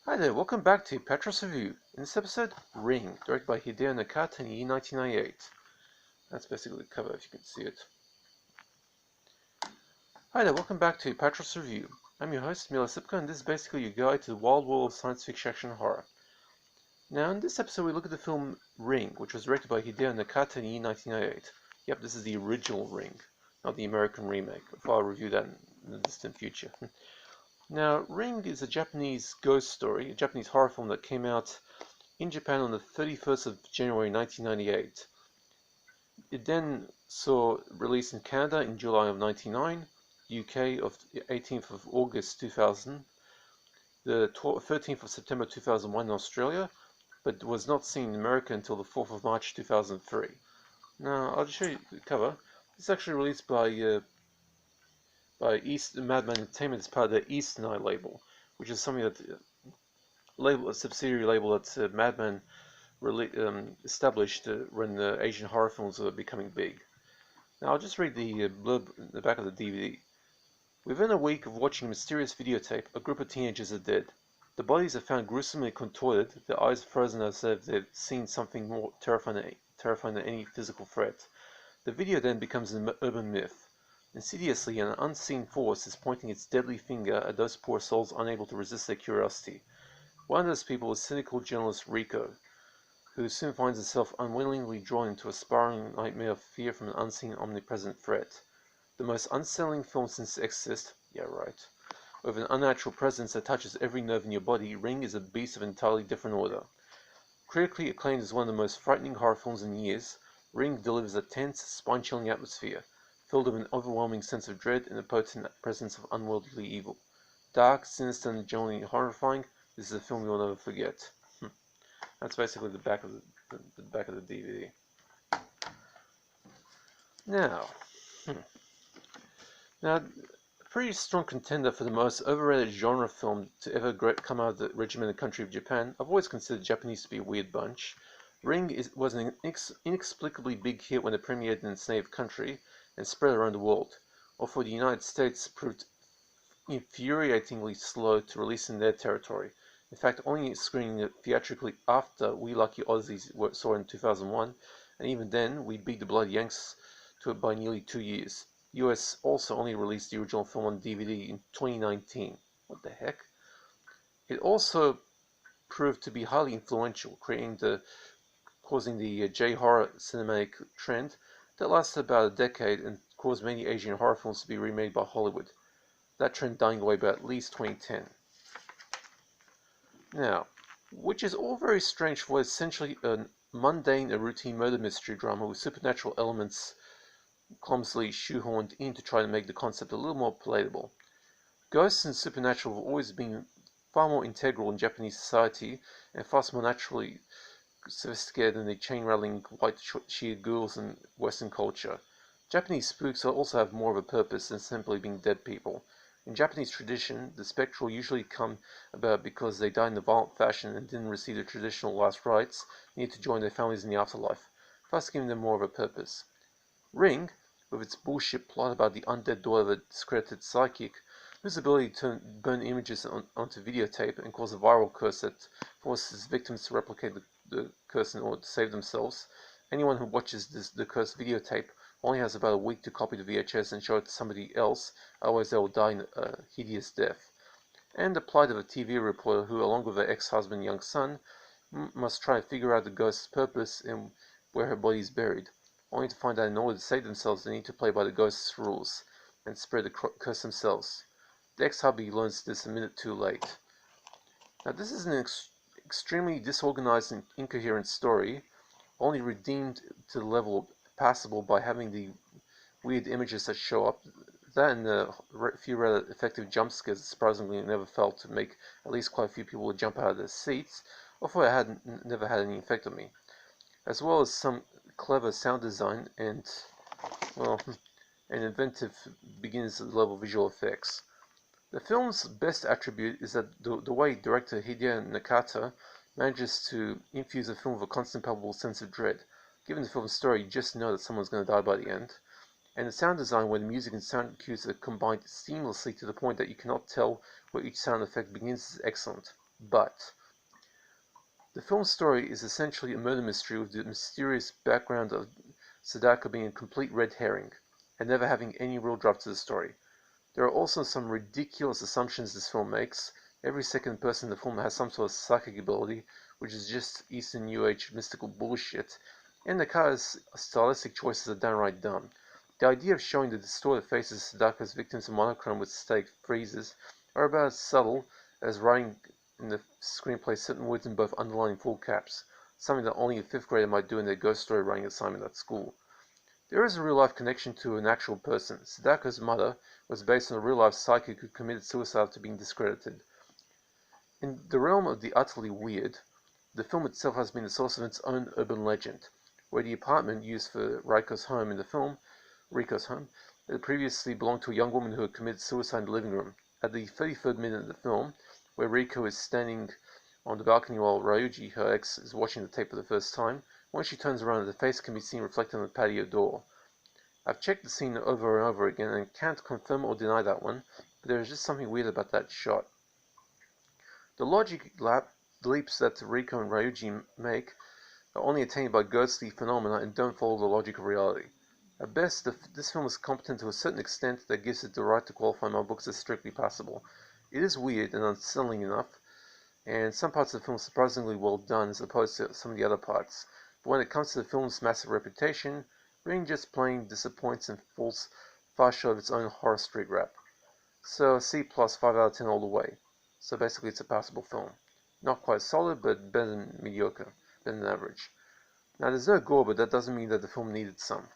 Hi there, welcome back to Apatros Review. In this episode, Ring, directed by Hideo Nakata in the year 1998. That's basically the cover if you can see it. Hi there, welcome back to Apatros Review. I'm your host, Mila Sipka, and this is basically your guide to the wild world of science fiction action horror. Now, in this episode, we look at the film Ring, which was directed by Hideo Nakata in the year 1998. Yep, this is the original Ring, not the American remake, if I'll review that in the distant future. Now, Ring is a Japanese ghost story, a Japanese horror film that came out in Japan on the 31st of January 1998. It then saw release in Canada in July of 1999, UK of 18th of August 2000, the 13th of September 2001 in Australia, but was not seen in America until the 4th of March 2003. Now, I'll just show you the cover. It's actually released by Madman Entertainment as part of the Eastern Eye label, which is something that a subsidiary label that Madman established when the Asian horror films were becoming big. Now I'll just read the blurb in the back of the DVD. Within a week of watching a mysterious videotape, a group of teenagers are dead. The bodies are found gruesomely contorted, their eyes frozen as if they've seen something more terrifying than any physical threat. The video then becomes an urban myth. Insidiously, an unseen force is pointing its deadly finger at those poor souls unable to resist their curiosity. One of those people is cynical journalist Rico, who soon finds himself unwillingly drawn into a spiraling nightmare of fear from an unseen, omnipresent threat. The most unsettling film since Exorcist, yeah right, with an unnatural presence that touches every nerve in your body, Ring is a beast of an entirely different order. Critically acclaimed as one of the most frightening horror films in years, Ring delivers a tense, spine-chilling atmosphere, filled with an overwhelming sense of dread and the potent presence of unworldly evil. Dark, sinister, and genuinely horrifying, this is a film you'll never forget. That's basically the back of the DVD. Now, a pretty strong contender for the most overrated genre film to ever come out of the regimented country of Japan. I've always considered Japanese to be a weird bunch. Ring was an inexplicably big hit when it premiered in its native country and spread around the world, while for the United States proved infuriatingly slow to release in their territory. In fact, only screening it theatrically after We Lucky Aussies saw it in 2001, and even then, we beat the Blood Yanks to it by nearly 2 years. US also only released the original film on DVD in 2019. What the heck? It also proved to be highly influential, causing the J-horror cinematic trend that lasted about a decade and caused many Asian horror films to be remade by Hollywood. That trend dying away by at least 2010. Now, which is all very strange for essentially a mundane and routine murder mystery drama with supernatural elements clumsily shoehorned in to try to make the concept a little more palatable. Ghosts and supernatural have always been far more integral in Japanese society and far more naturally sophisticated than the chain-rattling white-sheared ghouls in Western culture. Japanese spooks also have more of a purpose than simply being dead people. In Japanese tradition, the spectral usually come about because they died in a violent fashion and didn't receive the traditional last rites needed to join their families in the afterlife, thus giving them more of a purpose. Ring, with its bullshit plot about the undead daughter of a discredited psychic, whose ability to burn images onto videotape and cause a viral curse that forces victims to replicate the curse in order to save themselves. Anyone who watches the cursed videotape only has about a week to copy the VHS and show it to somebody else, otherwise they will die a hideous death. And the plight of a TV reporter who, along with her ex-husband and young son, must try to figure out the ghost's purpose and where her body is buried, only to find out in order to save themselves they need to play by the ghost's rules and spread the curse themselves. The ex-hubby learns this a minute too late. Now this is an extremely disorganized and incoherent story, only redeemed to the level of Passable by having the weird images that show up. That and a few rather effective jump scares that surprisingly never failed to make at least quite a few people jump out of their seats, although it never had any effect on me. As well as some clever sound design and, well, an inventive beginners-level visual effects. The film's best attribute is that the way director Hideo Nakata manages to infuse the film with a constant palpable sense of dread. Given the film's story, you just know that someone's going to die by the end. And the sound design, where the music and sound cues are combined seamlessly to the point that you cannot tell where each sound effect begins, is excellent. But the film's story is essentially a murder mystery with the mysterious background of Sadako being a complete red herring, and never having any real drop to the story. There are also some ridiculous assumptions this film makes. Every second person in the film has some sort of psychic ability, which is just Eastern New Age mystical bullshit, and the color's stylistic choices are downright dumb. The idea of showing the distorted faces of Sadako's victims in monochrome with static freezes are about as subtle as writing in the screenplay certain words in both underlined and full caps, something that only a fifth grader might do in their ghost story writing assignment at school. There is a real-life connection to an actual person. Sadako's mother was based on a real-life psychic who committed suicide after being discredited. In the realm of the utterly weird, the film itself has been the source of its own urban legend, where the apartment used for Riko's home in the film, Riko's home, had previously belonged to a young woman who had committed suicide in the living room. At the 33rd minute of the film, where Riko is standing on the balcony while Ryuji, her ex, is watching the tape for the first time, when she turns around, the face can be seen reflected on the patio door. I've checked the scene over and over again and can't confirm or deny that one, but there is just something weird about that shot. The logic leaps that Riko and Ryuji make are only attained by ghostly phenomena and don't follow the logic of reality. At best, this film is competent to a certain extent that gives it the right to qualify my books as strictly passable. It is weird and unsettling enough, and some parts of the film are surprisingly well done as opposed to some of the other parts. But when it comes to the film's massive reputation, Ring just plain disappoints and falls far short of its own horror street rap. So C plus 5 out of 10 all the way. So basically it's a passable film. Not quite solid, but better than mediocre, better than average. Now there's no gore, but that doesn't mean that the film needed some.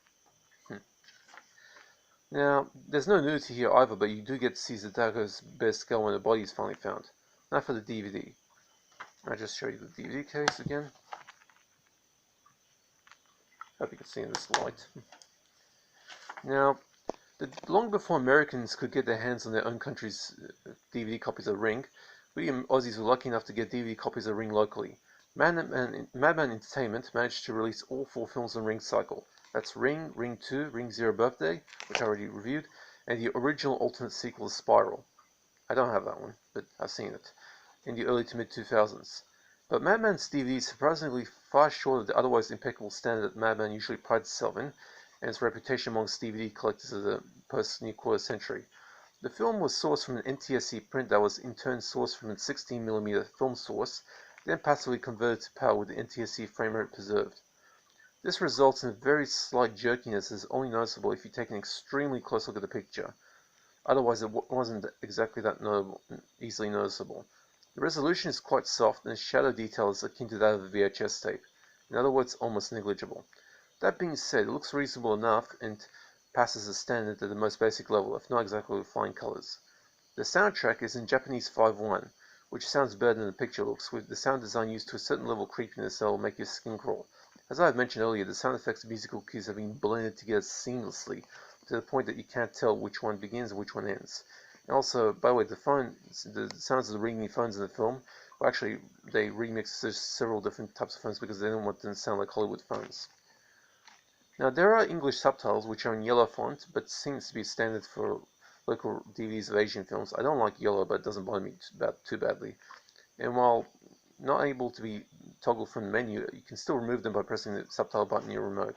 Now, there's no nudity here either, but you do get to see Zadako's bare skull when the body is finally found. Now for the DVD. I'll just show you the DVD case again. Hope you can see in this light. Now, long before Americans could get their hands on their own country's DVD copies of Ring, we Aussies were lucky enough to get DVD copies of Ring locally. Madman Entertainment managed to release all 4 films on Ring's cycle. That's Ring, Ring 2, Ring Zero Birthday, which I already reviewed, and the original alternate sequel, Spiral. I don't have that one, but I've seen it, in the early to mid-2000s. But Madman's DVD is surprisingly far short of the otherwise impeccable standard that Madman usually prides itself in, and its reputation amongst DVD collectors of the post-new quarter century. The film was sourced from an NTSC print that was in turn sourced from a 16mm film source, then passively converted to PAL with the NTSC frame rate preserved. This results in a very slight jerkiness that is only noticeable if you take an extremely close look at the picture. Otherwise, it wasn't exactly that easily noticeable. The resolution is quite soft, and the shadow detail is akin to that of a VHS tape. In other words, almost negligible. That being said, it looks reasonable enough and passes the standard at the most basic level, if not exactly with flying colors. The soundtrack is in Japanese 5.1, which sounds better than the picture looks, with the sound design used to a certain level of creepiness that will make your skin crawl. As I have mentioned earlier, the sound effects and musical cues have been blended together seamlessly, to the point that you can't tell which one begins and which one ends. And also, by the way, the sounds of the ringing phones in the film, well, actually, they remixed several different types of phones because they didn't want them to sound like Hollywood phones. Now, there are English subtitles which are in yellow font, but seems to be standard for local DVDs of Asian films. I don't like yellow, but it doesn't bother me too badly. And while not able to be toggled from the menu, you can still remove them by pressing the subtitle button in your remote.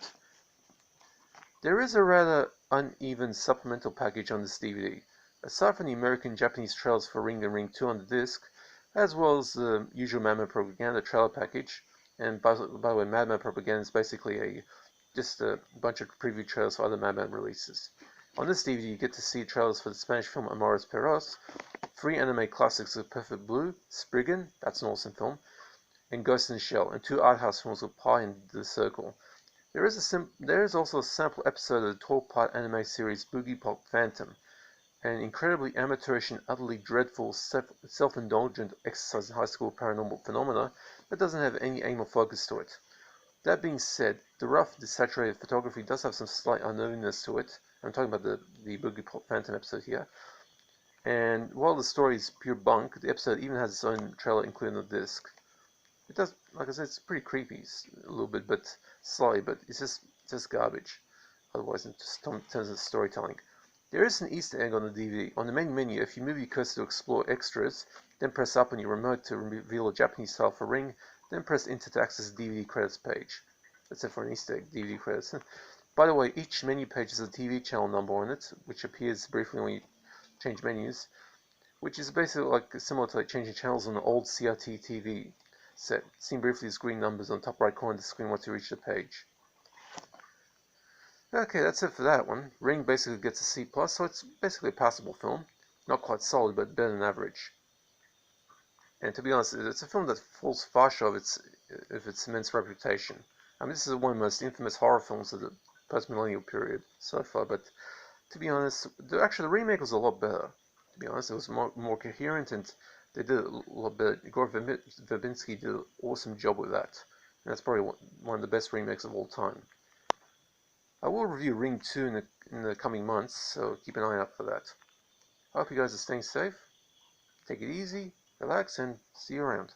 There is a rather uneven supplemental package on this DVD. Aside from the American and Japanese trailers for Ring and Ring 2 on the disc, as well as the usual Madman Propaganda trailer package, and by the way, Madman Propaganda is basically just a bunch of preview trailers for other Madman releases. On this DVD, you get to see trailers for the Spanish film Amateurish, 3 anime classics of Perfect Blue, Spriggan, that's an awesome film, and Ghost in the Shell, and 2 art house films with Pie and The Circle. There is also a sample episode of the 12-part anime series Boogiepop Phantom, an incredibly amateurish and utterly dreadful self-indulgent exercise in high school paranormal phenomena that doesn't have any aim or focus to it. That being said, the rough, desaturated photography does have some slight unnervingness to it. I'm talking about the Boogiepop Phantom episode here. And while the story is pure bunk, the episode even has its own trailer included on the disc. It does, like I said, it's pretty creepy a little bit, but slightly, but it's just garbage. Otherwise, in terms of storytelling. There is an Easter egg on the DVD. On the main menu, if you move your cursor to explore extras, then press up on your remote to reveal a Japanese style for Ring, then press enter to access the DVD credits page. That's it for an Easter egg, DVD credits. By the way, each menu page has a TV channel number on it, which appears briefly when you change menus, which is basically like similar to like changing channels on an old CRT TV set. Seen briefly as green numbers on the top right corner of the screen once you reach the page. Okay, that's it for that one. Ring basically gets a C+, so it's basically a passable film. Not quite solid, but better than average. And to be honest, it's a film that falls far short of its immense reputation. I mean, this is one of the most infamous horror films of the post-millennial period so far, but to be honest, the remake was a lot better. To be honest, it was more coherent, and they did it a lot better. Igor Verbinski did an awesome job with that. And that's probably one of the best remakes of all time. I will review Ring 2 in the coming months, so keep an eye out for that. I hope you guys are staying safe. Take it easy, relax, and see you around.